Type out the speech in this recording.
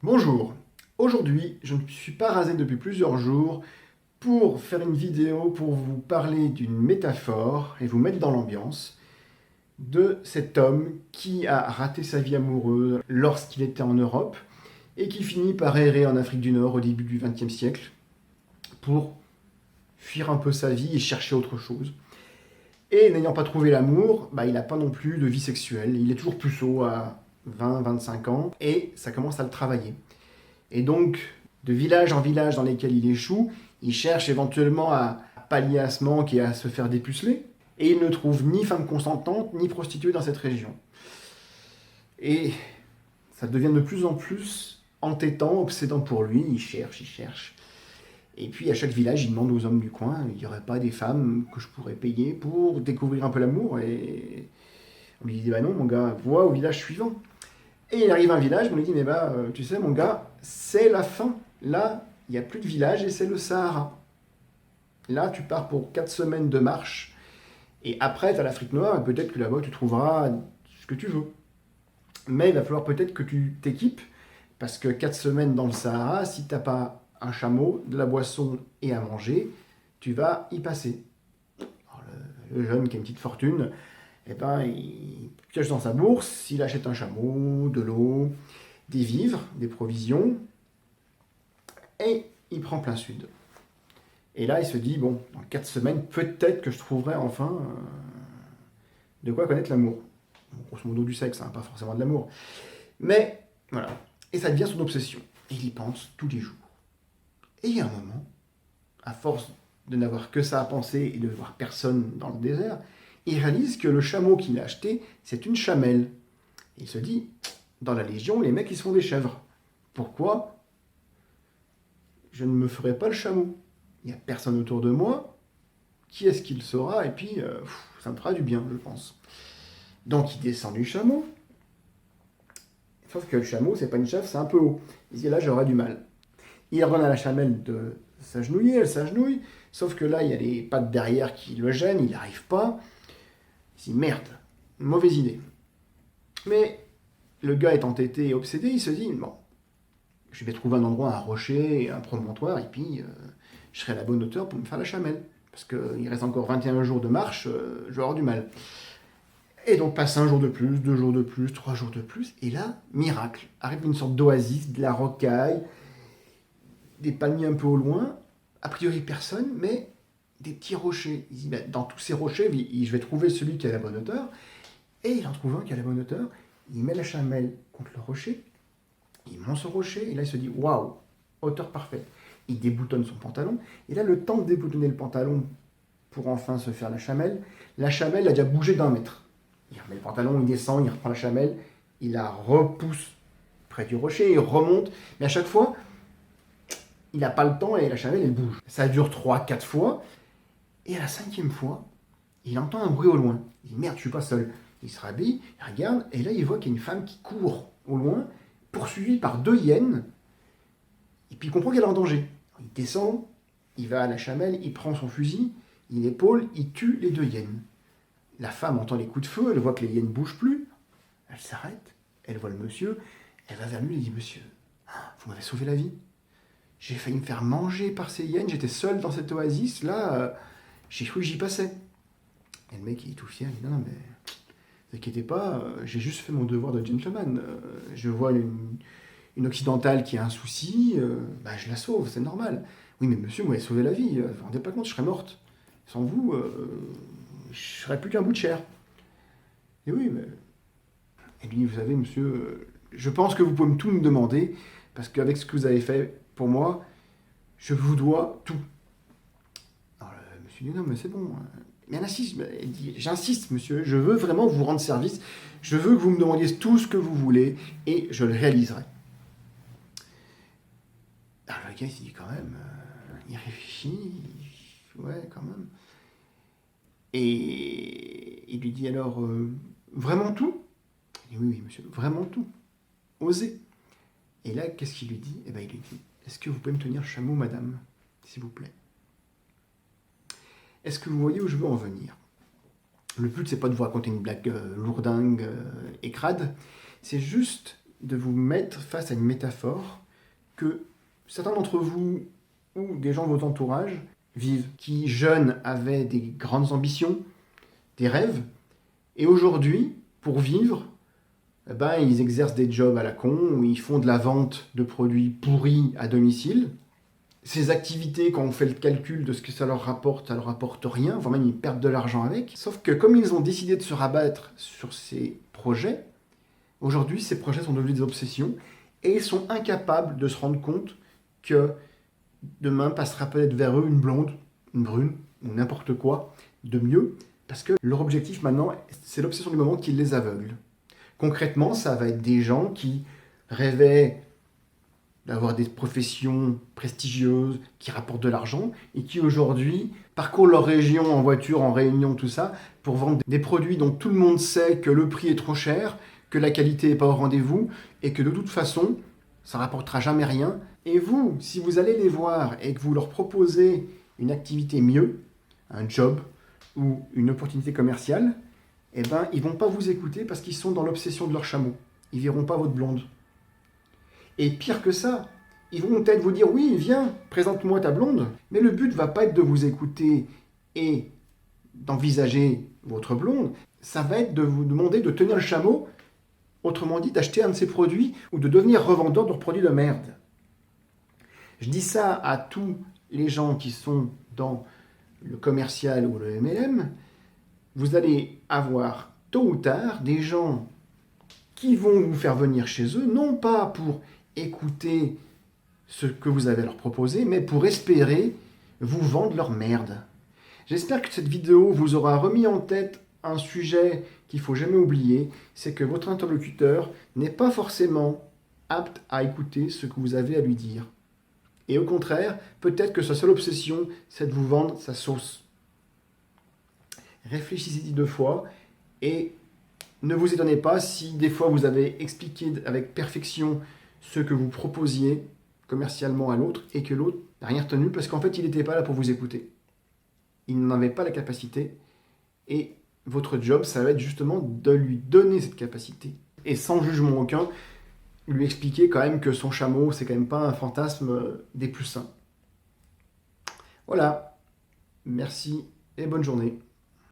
Bonjour, aujourd'hui je ne me suis pas rasé depuis plusieurs jours pour faire une vidéo pour vous parler d'une métaphore et vous mettre dans l'ambiance de cet homme qui a raté sa vie amoureuse lorsqu'il était en Europe et qui finit par errer en Afrique du Nord au début du XXe siècle pour fuir un peu sa vie et chercher autre chose. Et n'ayant pas trouvé l'amour, il n'a pas non plus de vie sexuelle, il est toujours puceau à 20-25 ans et ça commence à le travailler. Et donc, de village en village dans lesquels il échoue, il cherche éventuellement à pallier à ce manque et à se faire dépuceler. Et il ne trouve ni femme consentante, ni prostituée dans cette région. Et ça devient de plus en plus entêtant, obsédant pour lui. Il cherche, il cherche. Et puis à chaque village, il demande aux hommes du coin, il n'y aurait pas des femmes que je pourrais payer pour découvrir un peu l'amour. Et on lui dit, bah non mon gars, vois au village suivant. Et il arrive à un village, on lui dit, mais tu sais mon gars, c'est la fin. Là, il n'y a plus de village et c'est le Sahara. Là, tu pars pour 4 semaines de marche. Et après, tu as l'Afrique noire, et peut-être que là-bas, tu trouveras ce que tu veux. Mais il va falloir peut-être que tu t'équipes, parce que 4 semaines dans le Sahara, si tu n'as pas un chameau, de la boisson et à manger, tu vas y passer. Alors, le jeune qui a une petite fortune, eh ben, il pioche dans sa bourse, il achète un chameau, de l'eau, des vivres, des provisions, et il prend plein sud. Et là, il se dit, bon, dans 4 semaines, peut-être que je trouverai enfin de quoi connaître l'amour. Bon, grosso modo du sexe, hein, pas forcément de l'amour. Mais, voilà. Et ça devient son obsession. Et il y pense tous les jours. Et il y a un moment, à force de n'avoir que ça à penser et de voir personne dans le désert, il réalise que le chameau qu'il a acheté, c'est une chamelle. Et il se dit, dans la Légion, les mecs, ils se font des chèvres. Pourquoi je ne me ferai pas le chameau? Il n'y a personne autour de moi. Qui est-ce qui le saura? Et puis, ça me fera du bien, je pense. Donc, il descend du chameau. Sauf que le chameau, c'est pas une chèvre, c'est un peu haut. Il dit, là, j'aurai du mal. Il redonne à la chamelle de s'agenouiller, elle s'agenouille. Sauf que là, il y a les pattes derrière qui le gênent, il n'arrive pas. Il dit, merde, mauvaise idée. Mais le gars est entêté et obsédé, il se dit, bon, je vais trouver un endroit, un rocher, un promontoire, et puis je serai à la bonne hauteur pour me faire la chamelle. Parce qu'il reste encore 21 jours de marche, je vais avoir du mal. Et donc passe un jour de plus, 2 jours de plus, 3 jours de plus, et là, miracle, arrive une sorte d'oasis, de la rocaille, des palmiers un peu au loin, a priori personne, mais des petits rochers. Il dit, ben, dans tous ces rochers, je vais trouver celui qui a la bonne hauteur, et il en trouve un qui a la bonne hauteur, il met la chamelle contre le rocher, il monte ce rocher, et là il se dit, waouh, hauteur parfaite. Il déboutonne son pantalon, et là le temps de déboutonner le pantalon pour enfin se faire la chamelle a déjà bougé d'1 mètre. Il remet le pantalon, il descend, il reprend la chamelle, il la repousse près du rocher, il remonte, mais à chaque fois, il n'a pas le temps et la chamelle, elle bouge. Ça dure 3, 4 fois, et à la 5e fois, il entend un bruit au loin. Il dit, merde, je suis pas seul. Il se rhabille, il regarde, et là, il voit qu'il y a une femme qui court au loin, poursuivie par 2 hyènes, et puis il comprend qu'elle est en danger. Il descend, il va à la chamelle, il prend son fusil, il épaule, il tue les 2 hyènes. La femme entend les coups de feu, elle voit que les hyènes ne bougent plus, elle s'arrête, elle voit le monsieur, elle va vers lui et dit, monsieur, vous m'avez sauvé la vie. J'ai failli me faire manger par ces hyènes, j'étais seul dans cette oasis, là, j'ai cru que j'y passais. Et le mec, il est tout fier, il dit, non, mais ne vous inquiétez pas, j'ai juste fait mon devoir de gentleman. Je vois une occidentale qui a un souci, je la sauve, c'est normal. Oui, mais monsieur, vous m'avez sauvé la vie, vous vous rendez pas compte, je serais morte. Sans vous, je serais plus qu'un bout de chair. Et oui, mais... Et lui, vous savez, monsieur, je pense que vous pouvez tout me demander, parce qu'avec ce que vous avez fait pour moi, je vous dois tout. Alors le monsieur dit, non, mais c'est bon. Mais elle insiste, elle dit, j'insiste, monsieur, je veux vraiment vous rendre service, je veux que vous me demandiez tout ce que vous voulez, et je le réaliserai. Alors le gars, il se dit quand même, il réfléchit, ouais, quand même. Et il lui dit alors, vraiment tout? Il dit, oui, oui, monsieur, vraiment tout. Osez. Et là, qu'est-ce qu'il lui dit? Eh bien, il lui dit, est-ce que vous pouvez me tenir le chameau, madame, s'il vous plaît? Est-ce que vous voyez où je veux en venir? Le but, c'est pas de vous raconter une blague lourdingue et crade, c'est juste de vous mettre face à une métaphore que certains d'entre vous ou des gens de votre entourage vivent, qui jeunes avaient des grandes ambitions, des rêves, et aujourd'hui, pour vivre, eh ben, ils exercent des jobs à la con, où ils font de la vente de produits pourris à domicile. Ces activités, quand on fait le calcul de ce que ça leur rapporte rien, voire même ils perdent de l'argent avec. Sauf que comme ils ont décidé de se rabattre sur ces projets, aujourd'hui ces projets sont devenus des obsessions et ils sont incapables de se rendre compte que demain passera peut-être vers eux une blonde, une brune, ou n'importe quoi de mieux, parce que leur objectif maintenant, c'est l'obsession du moment qui les aveugle. Concrètement, ça va être des gens qui rêvaient d'avoir des professions prestigieuses qui rapportent de l'argent et qui aujourd'hui parcourent leur région en voiture, en réunion, tout ça, pour vendre des produits dont tout le monde sait que le prix est trop cher, que la qualité n'est pas au rendez-vous et que de toute façon, ça ne rapportera jamais rien. Et vous, si vous allez les voir et que vous leur proposez une activité mieux, un job ou une opportunité commerciale, eh ben, ils ne vont pas vous écouter parce qu'ils sont dans l'obsession de leur chameau. Ils ne verront pas votre blonde. Et pire que ça, ils vont peut-être vous dire « Oui, viens, présente-moi ta blonde ». Mais le but ne va pas être de vous écouter et d'envisager votre blonde. Ça va être de vous demander de tenir le chameau, autrement dit, d'acheter un de ses produits ou de devenir revendeur de leurs produits de merde. Je dis ça à tous les gens qui sont dans le commercial ou le MLM. Vous allez avoir tôt ou tard des gens qui vont vous faire venir chez eux, non pas pour écouter ce que vous avez à leur proposer, mais pour espérer vous vendre leur merde. J'espère que cette vidéo vous aura remis en tête un sujet qu'il ne faut jamais oublier, c'est que votre interlocuteur n'est pas forcément apte à écouter ce que vous avez à lui dire. Et au contraire, peut-être que sa seule obsession, c'est de vous vendre sa sauce. Réfléchissez-y 2 fois et ne vous étonnez pas si des fois vous avez expliqué avec perfection ce que vous proposiez commercialement à l'autre et que l'autre n'a rien retenu parce qu'en fait il n'était pas là pour vous écouter. Il n'en avait pas la capacité et votre job, ça va être justement de lui donner cette capacité. Et sans jugement aucun, lui expliquer quand même que son chameau, c'est quand même pas un fantasme des plus sains. Voilà, merci et bonne journée.